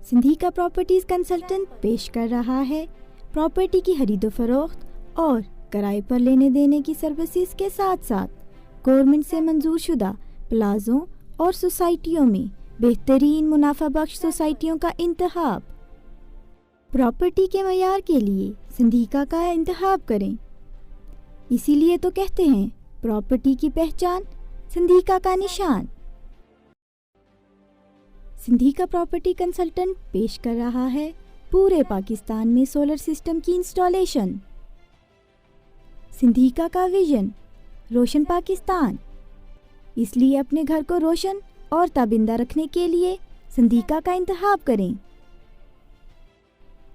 سندھی کا properties consultant پیش کر رہا ہے پراپرٹی کی خرید و فروخت اور کرائے پر لینے دینے کی سروسز کے ساتھ ساتھ گورنمنٹ سے منظور شدہ پلازوں اور سوسائٹیوں میں بہترین منافع بخش سوسائٹیوں کا انتخاب۔ پراپرٹی کے معیار کے لیے سندھیکا کا انتخاب کریں، اسی لیے تو کہتے ہیں پراپرٹی کی پہچان سندھیکا کا نشان۔ سندھیکا پراپرٹی کنسلٹنٹ پیش کر رہا ہے پورے پاکستان میں سولر سسٹم کی انسٹالیشن۔ سندھیکا کا ویژن روشن پاکستان، اس لیے اپنے گھر کو روشن اور تابندہ رکھنے کے لیے سندھیکا کا انتخاب کریں،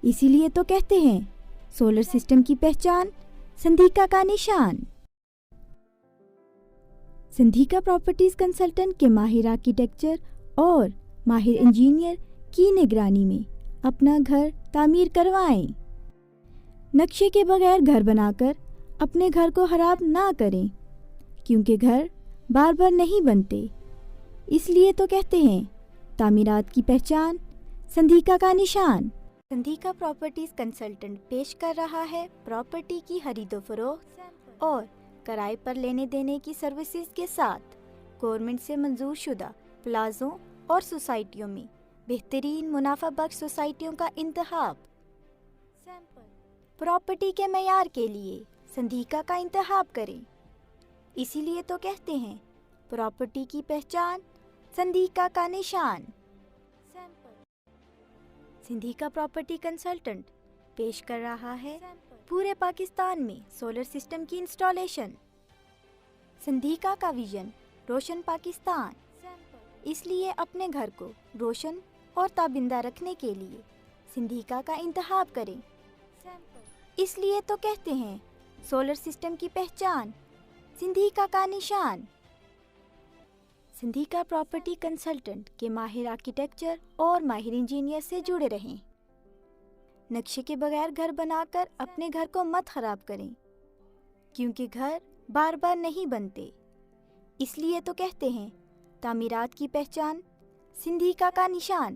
اسی لیے تو کہتے ہیں سولر سسٹم کی پہچان سندھیکا کا نشان۔ سندھیکا پراپرٹیز کنسلٹنٹ کے ماہر آرکیٹیکچر اور ماہر انجینئر کی نگرانی میں اپنا گھر تعمیر کروائیں۔ نقشے کے بغیر گھر بنا کر اپنے گھر کو خراب نہ کریں، کیونکہ گھر بار بار نہیں بنتے، اس لیے تو کہتے ہیں تعمیرات کی پہچان سندھیکا کا نشان۔ سندھیکا پراپرٹیز کنسلٹنٹ پیش کر رہا ہے پراپرٹی کی خرید و فروخت اور کرائے پر لینے دینے کی سروسز کے ساتھ گورنمنٹ سے منظور شدہ پلازوں اور سوسائٹیوں میں بہترین منافع بخش سوسائٹیوں کا انتخاب۔ پراپرٹی کے معیار کے لیے سندھیکا کا انتخاب کریں، اسی لیے تو کہتے ہیں پراپرٹی کی پہچان سندھیکا کا نشان۔ سندھیکا پراپرٹی کنسلٹنٹ پیش کر رہا ہے پورے پاکستان میں سولر سسٹم کی انسٹالیشن۔ سندھیکا کا ویژن روشن پاکستان، اس لیے اپنے گھر کو روشن اور تابندہ رکھنے کے لیے سندھیکا کا انتخاب کریں، اس لیے تو کہتے ہیں سولر سسٹم کی پہچان سندھیکا کا نشان۔ سندھیکا پراپرٹی کنسلٹنٹ کے ماہر آرکیٹیکچر اور ماہر انجینئر سے جڑے رہیں۔ نقشے کے بغیر گھر بنا کر اپنے گھر کو مت خراب کریں، کیونکہ گھر بار بار نہیں بنتے، اس لیے تو کہتے ہیں تعمیرات کی پہچان سندھیکا کا نشان۔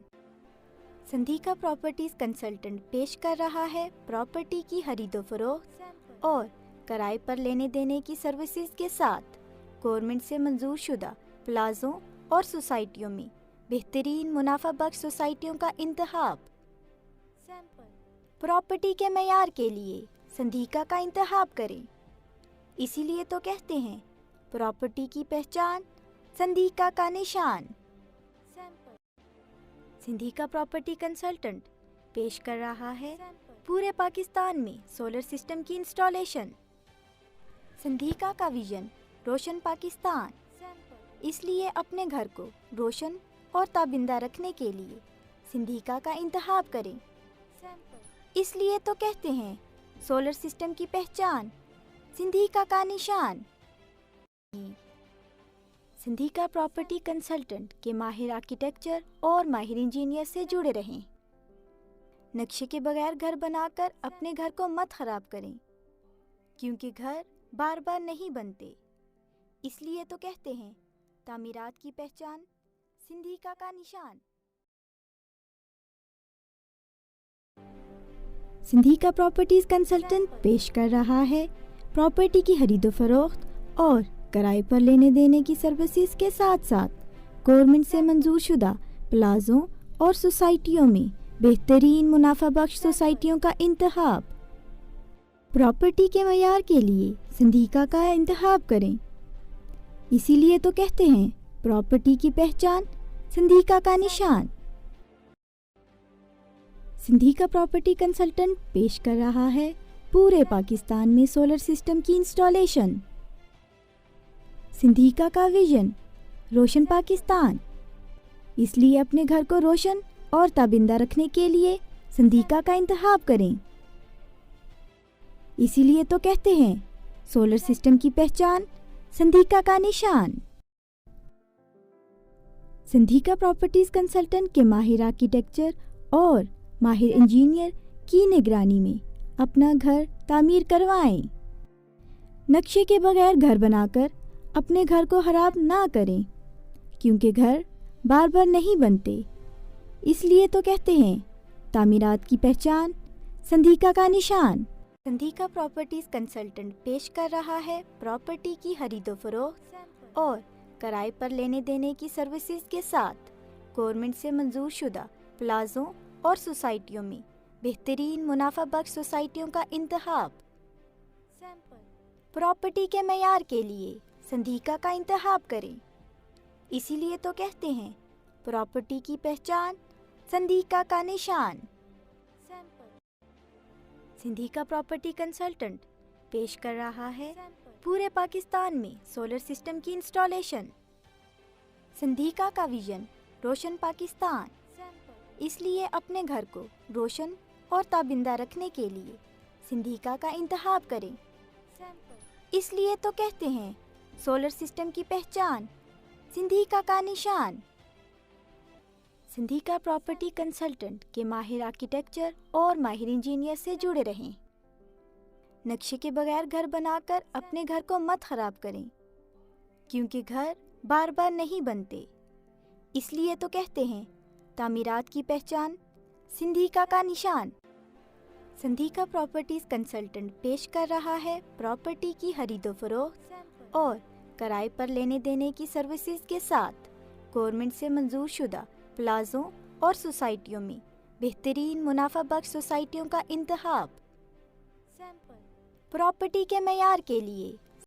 سندھیکا پراپرٹیز کنسلٹنٹ پیش کر رہا ہے پراپرٹی کی خرید و فروخت اور کرائے پر لینے دینے کی سروسز کے ساتھ گورنمنٹ سے منظور شدہ پلازوں اور سوسائٹیوں میں بہترین منافع بخش سوسائٹیوں کا انتخاب۔ پراپرٹی کے معیار کے لیے سندھیکا کا انتخاب کریں، اسی لیے تو کہتے ہیں پراپرٹی کی پہچان سندھیکا کا نشان۔ سندھیکا پراپرٹی کنسلٹنٹ پیش کر رہا ہے پورے پاکستان میں سولر سسٹم کی انسٹالیشن۔ سندھیکا کا ویژن روشن پاکستان، اس لیے اپنے گھر کو روشن اور تابندہ رکھنے کے لیے سندھیکا کا انتخاب کریں، اس لیے تو کہتے ہیں سولر سسٹم کی پہچان سندھیکا کا نشان۔ سندھیکا پراپرٹی کنسلٹنٹ کے ماہر آرکیٹیکچر اور ماہر انجینئر سے جڑے رہیں۔ نقشے کے بغیر گھر بنا کر اپنے گھر کو مت خراب کریں، کیونکہ گھر بار بار نہیں بنتے، اس لیے تو کہتے ہیں تعمیرات کی پہچان سندھیکا کا نشان۔ سندھیکا پراپرٹیز کنسلٹنٹ پیش کر رہا ہے پراپرٹی کی خرید و فروخت اور کرائے پر لینے دینے کی سروسز کے ساتھ ساتھ گورنمنٹ سے منظور شدہ پلازوں اور سوسائٹیوں میں بہترین منافع بخش سوسائٹیوں کا انتخاب۔ پراپرٹی کے معیار کے لیے سندھیکا کا انتخاب کریں، اسی لیے تو کہتے ہیں پراپرٹی کی پہچان سندھیکا کا نشان۔ سندھیکا پراپرٹی کنسلٹنٹ پیش کر رہا ہے پورے پاکستان میں سولر سسٹم کی انسٹالیشن۔ سندھیکا کا ویژن روشن پاکستان، اس لیے اپنے گھر کو روشن اور تابندہ رکھنے کے لیے سندھیکا کا انتخاب کریں، اسی لیے تو کہتے ہیں سولر سسٹم کی پہچان سندھیکا کا نشان۔ سندھیکا پراپرٹیز کنسلٹنٹ کے ماہر آرکیٹیکچر اور ماہر انجینئر کی نگرانی میں اپنا گھر تعمیر کروائیں۔ نقشے کے بغیر گھر بنا کر اپنے گھر کو خراب نہ کریں، کیونکہ گھر بار بار نہیں بنتے، اس لیے تو کہتے ہیں تعمیرات کی پہچان، سندھیکا کا نشان۔ سندھیکا پراپرٹیز کنسلٹنٹ پیش کر رہا ہے پراپرٹی کی خرید و فروخت اور کرائے پر لینے دینے کی سروسز کے ساتھ گورنمنٹ سے منظور شدہ پلازوں اور سوسائٹیوں میں بہترین منافع بخش سوسائٹیوں کا انتخاب۔ پراپرٹی کے معیار کے لیے سندھیکا کا انتخاب کریں، اسی لیے تو کہتے ہیں پراپرٹی کی پہچان، سندھیکا کا نشان۔ سندھیکا پراپرٹی کنسلٹنٹ پیش کر رہا ہے پورے پاکستان میں سولر سسٹم کی انسٹالیشن۔ سندھیکا کا ویژن روشن پاکستان، اس لیے اپنے گھر کو روشن اور تابندہ رکھنے کے لیے سندھیکا کا انتخاب کریں، اس لیے تو کہتے ہیں سولر سسٹم کی پہچان، سندھیکا کا نشان۔ سندھیکا پراپرٹی کنسلٹنٹ کے ماہر آرکیٹیکچر اور ماہر انجینئر سے جڑے رہیں۔ نقشے کے بغیر گھر بنا کر اپنے گھر کو مت خراب کریں، کیونکہ گھر بار بار نہیں بنتے، اس لیے تو کہتے ہیں تعمیرات کی پہچان، سندھیکا کا نشان۔ سندھیکا پراپرٹیز کنسلٹنٹ پیش کر رہا ہے پراپرٹی کی خرید و فروخت اور کرائے پر لینے دینے کی سروسز کے ساتھ گورنمنٹ سے منظور شدہ پلازوں اور سوسائٹیوں میں بہترین منافع بخش سوسائٹیوں کا انتخاب۔ پراپرٹی کے معیار کے لیے